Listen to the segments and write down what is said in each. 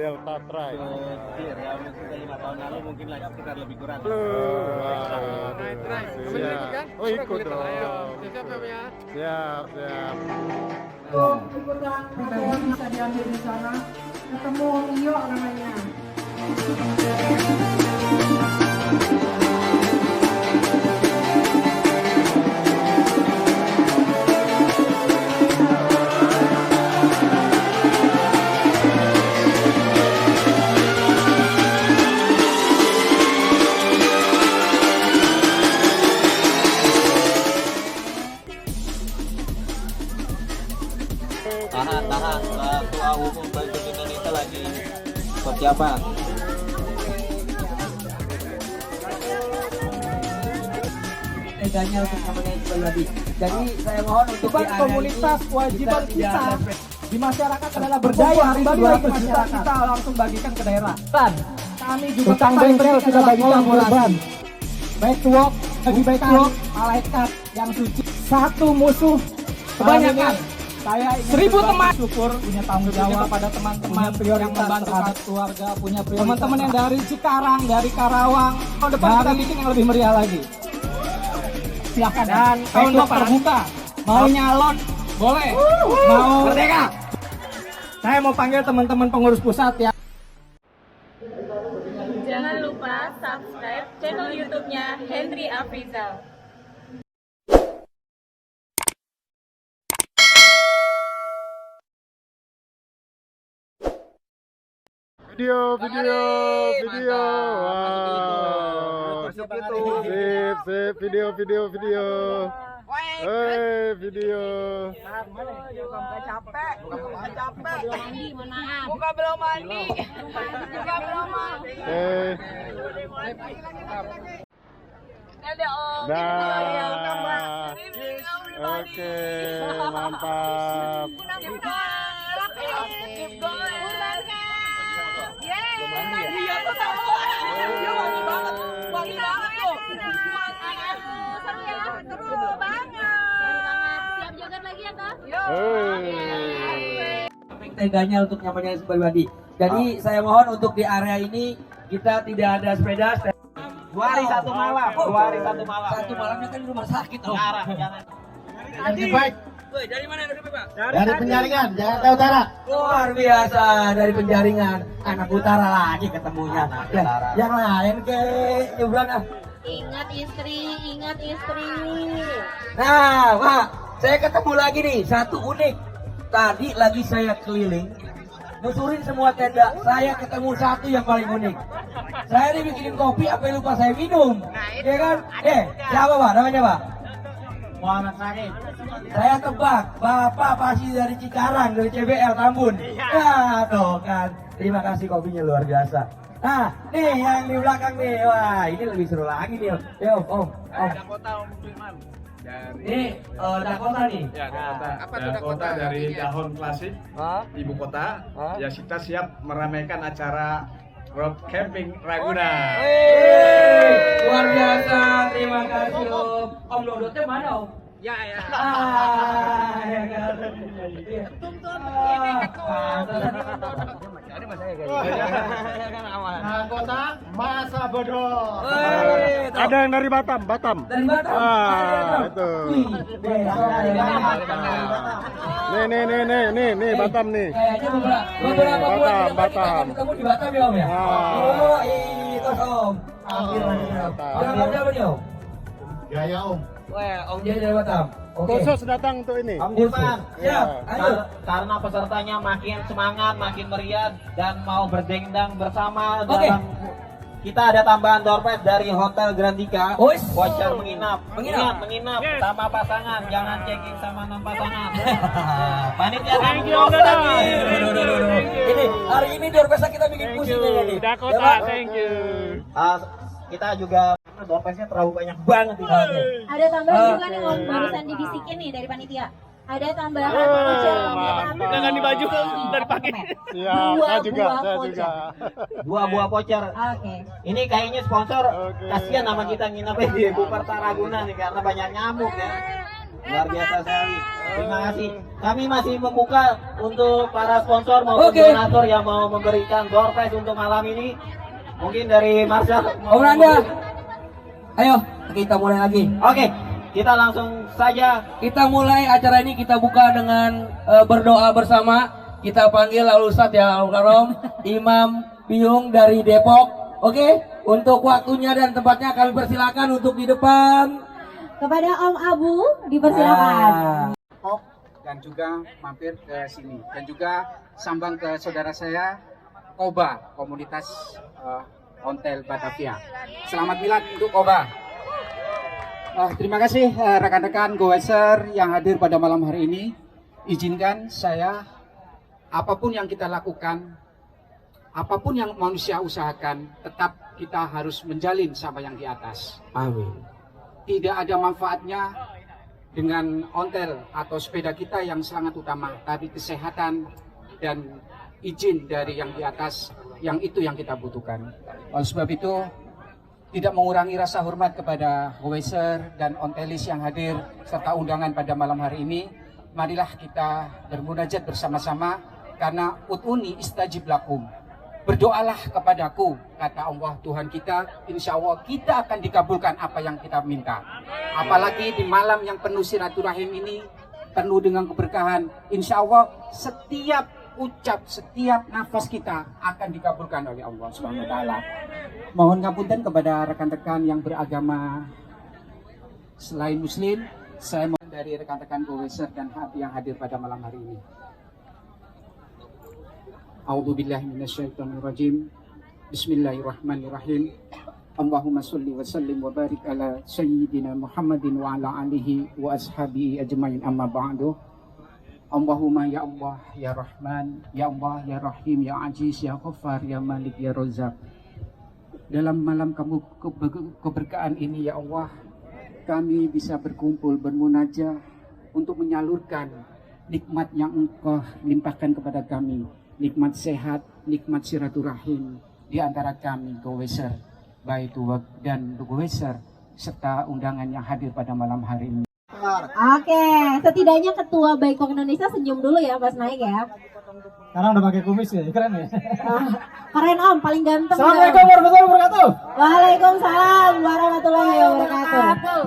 Delta Try. Kecil ya, mungkin 5 tahun lalu mungkin lagi sekitar lebih kurang. Siap. Oh ikut dong. Siap ya. Siap, siap. Ikutan foto bisa diambil di sana. Ketemu Iyo namanya. Tahan, Ketua Umum Bank Indonesia lagi persiapan. Teganya untuk namanya pribadi. Jadi saya mohon untuk Komunitas kewajiban kita di masyarakat adalah berdaya. Kembali lagi masyarakat kita langsung bagikan ke daerah. Kami juga Tukang bengkel sudah bagikan korban. backwalk bagi backwalk malaikat yang suci. Satu musuh kebanyakan. Saya 1000 teman syukur punya tanggung jawab pada teman-teman yang membantu satu keluarga, punya teman-teman yang dari Cikarang, dari Karawang. Tahun depan kita bikin yang lebih meriah lagi. Silakan dan tahun depan terbuka. Mau nyalon boleh. Mau merdeka. Saya mau panggil teman-teman pengurus pusat ya. Jangan lupa subscribe channel YouTube-nya Henry Afrizal. Video. Wow. Masuk itu. Sip, video. Video. Capek. Buka belum mandi. Ada Om. Nah. Oke, mantap. Iya tuh tahu. Dia wangi banget tuh. Wangi banget tuh. Seru ya, seru banget. Siap joget lagi ya Kak? teganya untuk nyamannya pribadi. Jadi saya mohon untuk di area ini kita tidak ada sepeda. 2 hari 1 malam. 2 hari 1 malam. Satu malamnya kan di rumah sakit. Jangan. Baik. Woi, dari mana dari Pak? Dari Penjaringan, Jakarta Utara. Luar biasa dari Penjaringan, anak utara lagi ketemunya. Yang lain ke nyebrang ah. Ingat istri. Nah, Pak, saya ketemu lagi nih, satu unik. Tadi lagi saya keliling, musurin semua tenda. Saya ketemu satu yang paling unik. Saya dibikinin kopi, apa yang lupa saya minum. Ya kan? Siapa Pak? Namanya Pak? Muhammad Said. Saya tebak, Bapak pasti dari Cikarang, dari CBL Tambun. Ya, tuh kan. Terima kasih kopinya luar biasa. Nah, nih yang di belakang nih. Wah, ini lebih seru lagi nih. Yo, Om. Dakota Om Musliman. Ini Dakota nih. Ya, Dakota. Apa tuh Dakota dari Dahon Klasik, ibu kota. Ya, kita siap meramaikan acara road camping Ragunan. Luar biasa, terima kasih Om. Om Dodotnya mana Om? Ya. Ya kan. Anggota masa bodoh. Ada yang dari Batam. dari Batam. Ah, itu. Nih Batam nih. Kayaknya beberapa bulan Batam. ketemu di Batam ya Om ya? Oh itu Om. Alhamdulillah. Berapa nih Om? Gaya Om. Wah, Om Jaya dari Batam. Oke. Khusus datang untuk ini. Irfan, siap. Ayo. Karena pesertanya makin semangat, makin meriah dan mau berdendang bersama Oke. dalam kita ada tambahan door prize dari Hotel Grandika. Ois. Voucher menginap Menginap. sama pasangan, jangan check-in sama non pasangan. Panitia Thank you, Om Dodo. Ini hari ini door prize kita bikin pusing ini. Dakota, Ya, Pak? thank you. Kita juga karena door prize-nya terlalu banyak banget di dalamnya. Ada tambahan juga nih Om, barusan dibisikin nih dari panitia. Ada tambahan voucher Jangan di baju udah dipakai. Iya, saya juga. 2 buah voucher. Oke. Ini kayaknya sponsor. Oke. Kasihan nama kita nginep di Buperta Ragunan nih karena banyak nyamuk ya. Luar biasa sekali. Terima kasih. Kami masih membuka untuk para sponsor maupun Oke. donatur yang mau memberikan door prize untuk malam ini. Mungkin dari Marshall. Om Randa, ayo kita mulai lagi. Oke, kita langsung saja. Kita mulai acara ini, kita buka dengan berdoa bersama. Kita panggil Al Ustadz ya Al-Karom, Imam Piung dari Depok. Oke, untuk waktunya dan tempatnya kami persilakan untuk di depan. Kepada Om Abu dipersilakan. Ah. Dan juga mampir ke sini, dan juga sambang ke saudara saya Koba, komunitas Ontel Batavia. Selamat milad untuk Koba. Terima kasih rekan-rekan goeser yang hadir pada malam hari ini. Izinkan saya, apapun yang kita lakukan, apapun yang manusia usahakan, tetap kita harus menjalin sama yang di atas. Amin. Tidak ada manfaatnya dengan ontel atau sepeda kita yang sangat utama, tapi kesehatan dan izin dari yang di atas, yang itu yang kita butuhkan. Oleh sebab itu, tidak mengurangi rasa hormat kepada goeser dan ontelis yang hadir serta undangan pada malam hari ini. Marilah kita bermunajat bersama-sama, karena ut'uni istajib lakum. Berdoalah kepadaku, kata Allah Tuhan kita, insya Allah kita akan dikabulkan apa yang kita minta. Apalagi di malam yang penuh silaturahim ini, penuh dengan keberkahan, insya Allah setiap ucap, setiap nafas kita akan dikabulkan oleh Allah Subhanahu wa Ta'ala. Mohon ngapunten kepada rekan-rekan yang beragama selain Muslim. Saya mohon dari rekan-rekan goeser dan yang hadir pada malam hari ini. A'udzubillahi minasyaitonirrajim. Bismillahirrahmanirrahim. Allahumma sholli wa sallim wa barik ala sayyidina Muhammadin wa ala alihi wa ashabihi ajmain, amma ba'du. Allahumma ya Allah ya Rahman, ya Allah ya Rahim, ya Aziz, ya Ghaffar, ya Malik, ya Razzaq. Dalam malam kamu keberkahan ini ya Allah, kami bisa berkumpul bermunajat untuk menyalurkan nikmat yang Engkau limpahkan kepada kami. Nikmat sehat, nikmat silaturahim di antara kami goeser, baik tuwak dan goeser serta undangan yang hadir pada malam hari ini. Oke, setidaknya Ketua Baikok Indonesia senyum dulu ya pas naik ya. Sekarang udah pakai kumis ya, keren ya. Keren Om, paling ganteng. Assalamualaikum warahmatullahi wabarakatuh. Waalaikumsalam warahmatullahi wabarakatuh.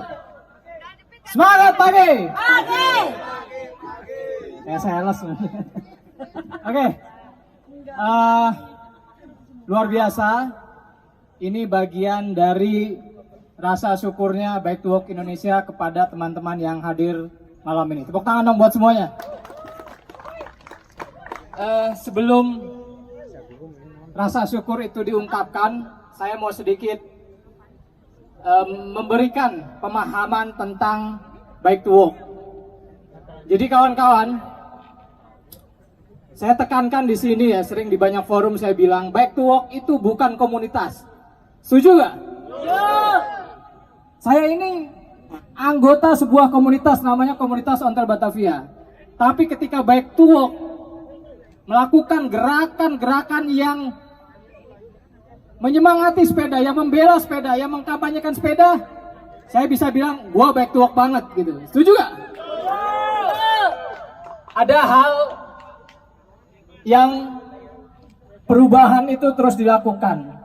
Semangat pagi. Oke. Ya sales. Oke. Luar biasa. Ini bagian dari rasa syukurnya Bike to Work Indonesia kepada teman-teman yang hadir malam ini. Tepuk tangan dong buat semuanya. Sebelum rasa syukur itu diungkapkan, saya mau sedikit memberikan pemahaman tentang Bike to Work. Jadi kawan-kawan, saya tekankan di sini ya, sering di banyak forum saya bilang, Bike to Work itu bukan komunitas. Setuju gak? Saya ini anggota sebuah komunitas, namanya Komunitas Ontel Batavia. Tapi ketika Bike to Work melakukan gerakan-gerakan yang menyemangati sepeda, yang membela sepeda, yang mengkampanyekan sepeda, saya bisa bilang, gua Bike to Work banget gitu. Setuju gak? Ada hal yang perubahan itu terus dilakukan.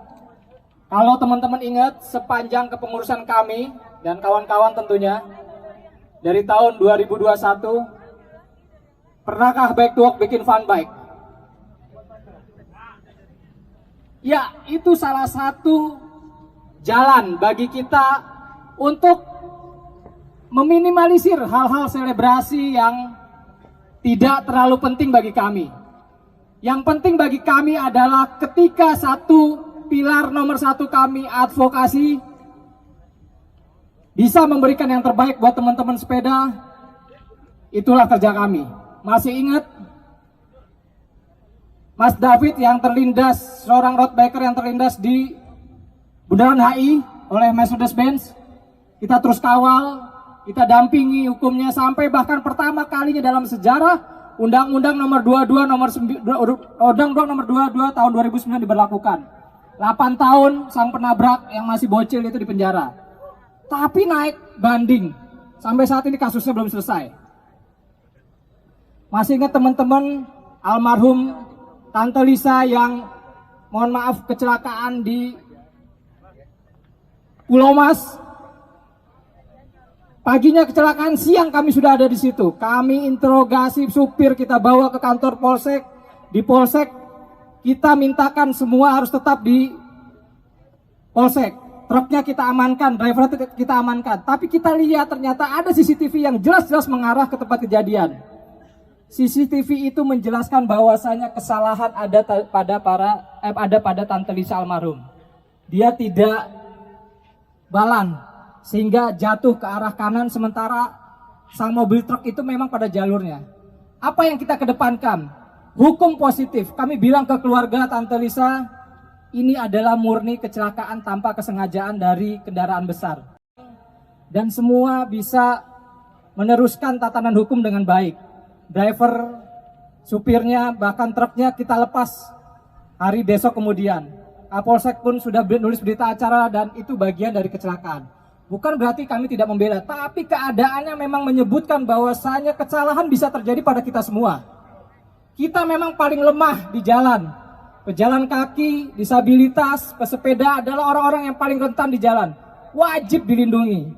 Kalau teman-teman ingat, sepanjang kepengurusan kami dan kawan-kawan tentunya, dari tahun 2021, pernahkah Bike to Work bikin fun bike? Ya, itu salah satu jalan bagi kita untuk meminimalisir hal-hal selebrasi yang tidak terlalu penting bagi kami. Yang penting bagi kami adalah ketika pilar nomor satu kami advokasi, bisa memberikan yang terbaik buat teman-teman sepeda, itulah kerja kami. Masih ingat Mas David yang terlindas, seorang road biker yang terlindas di Bundaran HI oleh Mercedes-Benz? Kita terus kawal, kita dampingi hukumnya sampai bahkan pertama kalinya dalam sejarah Undang-Undang nomor 22 tahun 2009 diberlakukan. 8 tahun sang penabrak yang masih bocil itu di penjara. Tapi naik banding sampai saat ini kasusnya belum selesai. Masih ingat teman-teman almarhum Tante Lisa yang mohon maaf kecelakaan di Pulau Mas? Paginya kecelakaan, siang kami sudah ada di situ. Kami interogasi supir, kita bawa ke kantor polsek. Di polsek kita mintakan semua harus tetap di polsek. Truknya kita amankan, driver kita amankan. Tapi kita lihat ternyata ada CCTV yang jelas-jelas mengarah ke tempat kejadian. CCTV itu menjelaskan bahwasanya kesalahan ada pada Tante Lisa almarhum. Dia tidak balan sehingga jatuh ke arah kanan, sementara sang mobil truk itu memang pada jalurnya. Apa yang kita kedepankan? Hukum positif. Kami bilang ke keluarga Tante Lisa, ini adalah murni kecelakaan tanpa kesengajaan dari kendaraan besar. Dan semua bisa meneruskan tatanan hukum dengan baik. Driver, supirnya, bahkan truknya kita lepas hari besok kemudian. Kapolsek pun sudah nulis berita acara dan itu bagian dari kecelakaan. Bukan berarti kami tidak membela, tapi keadaannya memang menyebutkan bahwasanya kesalahan bisa terjadi pada kita semua. Kita memang paling lemah di jalan. Pejalan kaki, disabilitas, pesepeda adalah orang-orang yang paling rentan di jalan. Wajib dilindungi.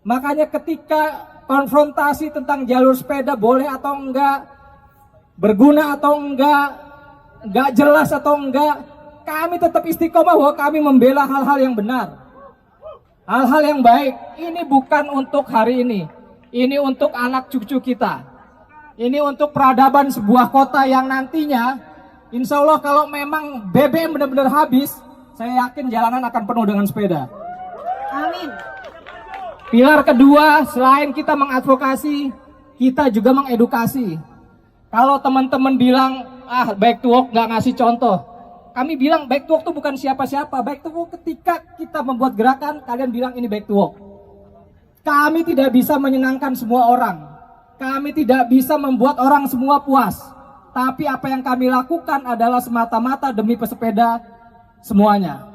Makanya ketika konfrontasi tentang jalur sepeda boleh atau enggak, berguna atau enggak jelas atau enggak, kami tetap istiqomah bahwa kami membela hal-hal yang benar. Hal-hal yang baik. Ini bukan untuk hari ini. Ini untuk anak cucu kita. Ini untuk peradaban sebuah kota yang nantinya insya Allah kalau memang BBM benar-benar habis, saya yakin jalanan akan penuh dengan sepeda. Amin. Pilar kedua, selain kita mengadvokasi, kita juga mengedukasi. Kalau teman-teman bilang, back to work nggak ngasih contoh. Kami bilang back to work itu bukan siapa-siapa. Back to work ketika kita membuat gerakan, kalian bilang ini back to work. Kami tidak bisa menyenangkan semua orang. Kami tidak bisa membuat orang semua puas. Tapi apa yang kami lakukan adalah semata-mata demi pesepeda semuanya.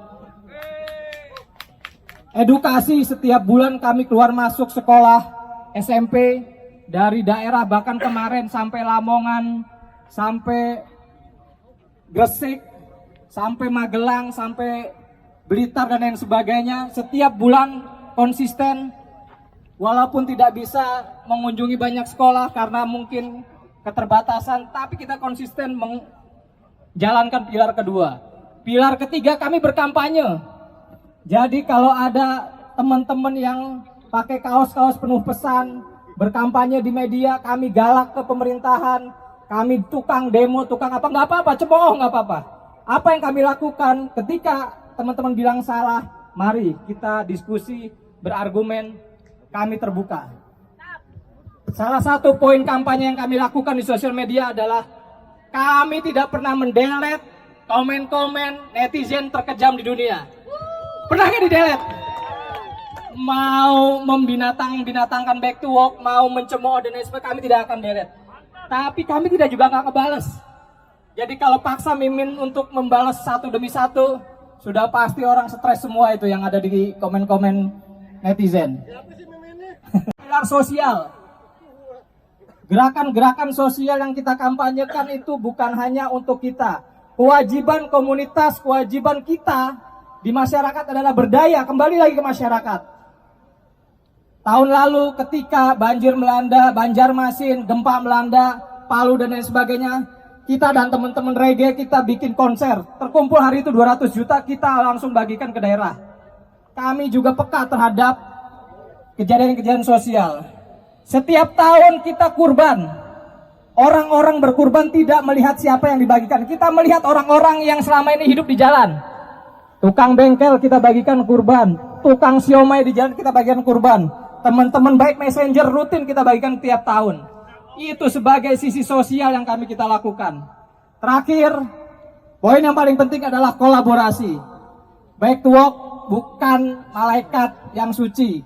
Edukasi setiap bulan kami keluar masuk sekolah SMP dari daerah, bahkan kemarin sampai Lamongan, sampai Gresik, sampai Magelang, sampai Blitar dan lain sebagainya. Setiap bulan konsisten, walaupun tidak bisa mengunjungi banyak sekolah karena mungkin keterbatasan, tapi kita konsisten menjalankan pilar kedua. Pilar ketiga kami berkampanye. Jadi kalau ada teman-teman yang pakai kaos-kaos penuh pesan, berkampanye di media, kami galak ke pemerintahan, kami tukang demo, tukang apa, nggak apa-apa, cemooh nggak apa-apa. Apa yang kami lakukan ketika teman-teman bilang salah, mari kita diskusi, berargumen, kami terbuka. Salah satu poin kampanye yang kami lakukan di sosial media adalah kami tidak pernah mendelete komen-komen netizen terkejam di dunia. Pernah nggak di-delete? Mau membinatangkan back to work, mau mencemooh dan lain sebagainya, kami tidak akan delete. Tapi kami tidak juga nggak ngebales. Jadi kalau paksa Mimin untuk membalas satu demi satu, sudah pasti orang stres semua itu yang ada di komen-komen netizen. Pilar sosial. Gerakan-gerakan sosial yang kita kampanyekan itu bukan hanya untuk kita. Kewajiban komunitas, kewajiban kita di masyarakat adalah berdaya, kembali lagi ke masyarakat. Tahun lalu ketika banjir melanda Banjarmasin, gempa melanda Palu dan lain sebagainya, kita dan teman-teman reggae kita bikin konser. Terkumpul hari itu 200 juta, kita langsung bagikan ke daerah. Kami juga peka terhadap kejadian-kejadian sosial. Setiap tahun kita kurban. Orang-orang berkurban tidak melihat siapa yang dibagikan. Kita melihat orang-orang yang selama ini hidup di jalan. Tukang bengkel kita bagikan kurban, tukang siomay di jalan kita bagikan kurban, teman-teman baik messenger rutin kita bagikan tiap tahun. Itu sebagai sisi sosial yang kita lakukan. Terakhir, poin yang paling penting adalah kolaborasi. Back to work bukan malaikat yang suci.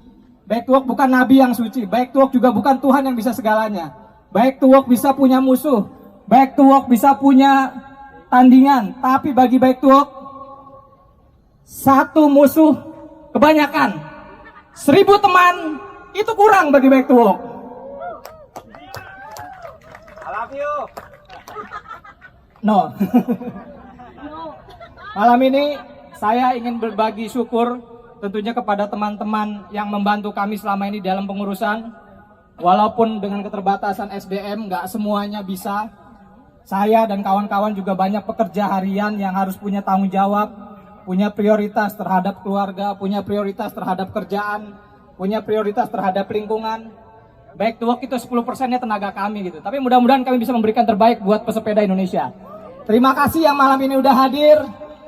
Back to work bukan nabi yang suci. Back to work juga bukan Tuhan yang bisa segalanya. Back to work bisa punya musuh. Back to work bisa punya tandingan. Tapi bagi back to work, satu musuh kebanyakan, 1000 teman itu kurang bagi Back to Work. I love you. No. Malam ini saya ingin berbagi syukur tentunya kepada teman-teman yang membantu kami selama ini dalam pengurusan. Walaupun dengan keterbatasan SDM nggak semuanya bisa. Saya dan kawan-kawan juga banyak pekerja harian yang harus punya tanggung jawab, punya prioritas terhadap keluarga, punya prioritas terhadap kerjaan, punya prioritas terhadap lingkungan. Back to Work itu 10%-nya tenaga kami gitu. Tapi mudah-mudahan kami bisa memberikan terbaik buat pesepeda Indonesia. Terima kasih yang malam ini udah hadir.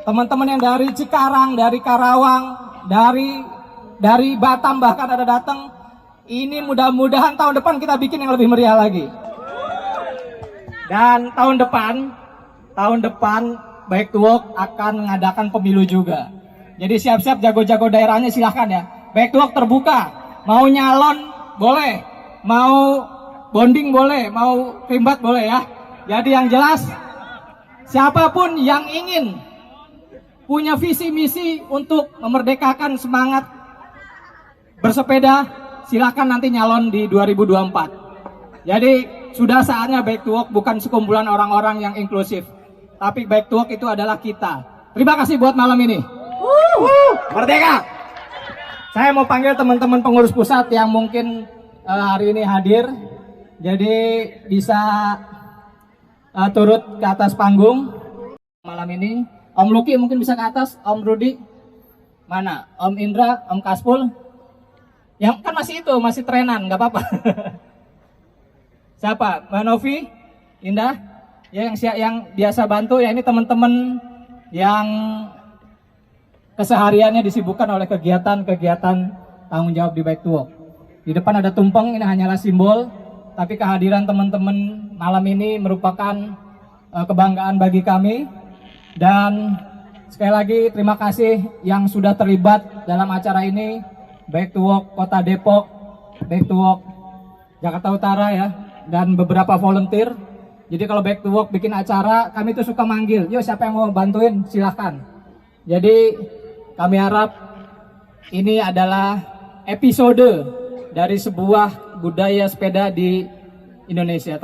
Teman-teman yang dari Cikarang, dari Karawang, dari Batam bahkan ada datang. Ini mudah-mudahan tahun depan kita bikin yang lebih meriah lagi. Dan tahun depan Back to Work akan mengadakan pemilu juga. Jadi siap-siap jago-jago daerahnya silahkan ya. Back to Work terbuka. Mau nyalon boleh, mau bonding boleh, mau rimbat boleh ya. Jadi yang jelas siapapun yang ingin punya visi misi untuk memerdekakan semangat bersepeda, silakan nanti nyalon di 2024. Jadi sudah saatnya Back to Work bukan sekumpulan orang-orang yang inklusif, tapi Back to Work itu adalah kita. Terima kasih buat malam ini. Merdeka! Saya mau panggil teman-teman pengurus pusat yang mungkin hari ini hadir, jadi bisa turut ke atas panggung malam ini. Om Luki mungkin bisa ke atas, Om Rudi, mana? Om Indra, Om Kaspul, yang kan masih trenan, nggak apa-apa. Siapa? Mbak Novi, Indah, ya yang biasa bantu ya. Ini teman-teman yang kesehariannya disibukkan oleh kegiatan-kegiatan tanggung jawab di Back to Work. Di depan ada tumpeng, ini hanyalah simbol, tapi kehadiran teman-teman malam ini merupakan kebanggaan bagi kami. Dan sekali lagi terima kasih yang sudah terlibat dalam acara ini, Back to Work Kota Depok, Back to Work Jakarta Utara ya, dan beberapa volunteer. Jadi kalau Back to Work bikin acara, kami tuh suka manggil, yuk siapa yang mau bantuin silahkan. Jadi kami harap ini adalah episode dari sebuah budaya sepeda di Indonesia.